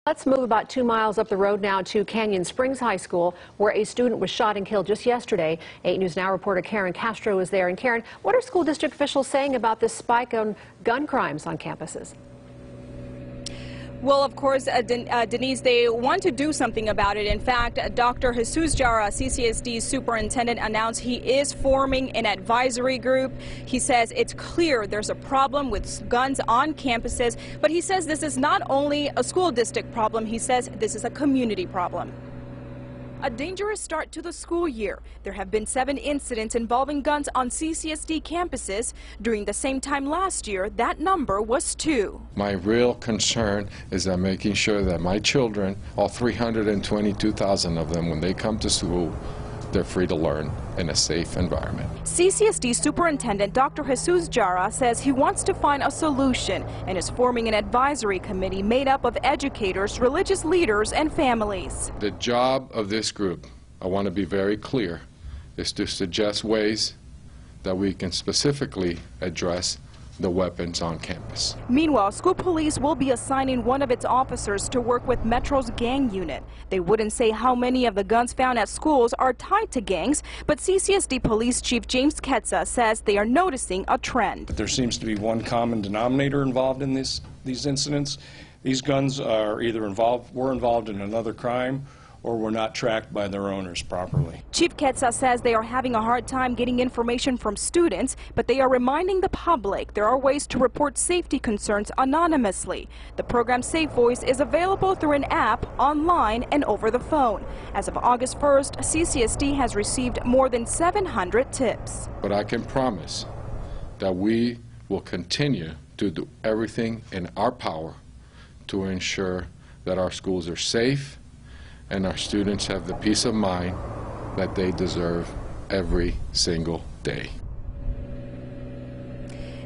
Let's move about 2 miles up the road now to Canyon Springs High School, where a student was shot and killed just yesterday. 8 News Now reporter Karen Castro is there. And Karen, what are school district officials saying about this spike on gun crimes on campuses? Well, of course, Denise, they want to do something about it. In fact, Dr. Jara, CCSD Superintendent, announced he is forming an advisory group. He says it's clear there's a problem with guns on campuses, but he says this is not only a school district problem. He says this is a community problem. A dangerous start to the school year. There have been 7 incidents involving guns on CCSD campuses. During the same time last year, that number was 2. My real concern is that making sure that my children, all 322,000 of them, when they come to school, they're free to learn in a safe environment. CCSD Superintendent Dr. Jara says he wants to find a solution and is forming an advisory committee made up of educators, religious leaders, and families. The job of this group, I want to be very clear, is to suggest ways that we can specifically address the weapons on campus. Meanwhile, school police will be assigning one of its officers to work with Metro's gang unit. They wouldn't say how many of the guns found at schools are tied to gangs, but CCSD Police Chief James Ketsa says they are noticing a trend. There seems to be one common denominator involved in these incidents. These guns are either were involved in another crime or were not tracked by their owners properly. Chief Ketsa says they are having a hard time getting information from students, but they are reminding the public there are ways to report safety concerns anonymously. The program Safe Voice is available through an app, online, and over the phone. As of August 1st, CCSD has received more than 700 tips. But I can promise that we will continue to do everything in our power to ensure that our schools are safe and our students have the peace of mind that they deserve every single day.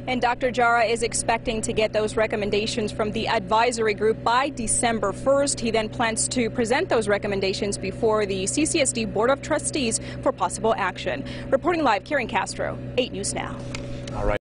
And Dr. Jara is expecting to get those recommendations from the advisory group by December 1st. He then plans to present those recommendations before the CCSD Board of Trustees for possible action. Reporting live, Karen Castro, 8 News Now. All right.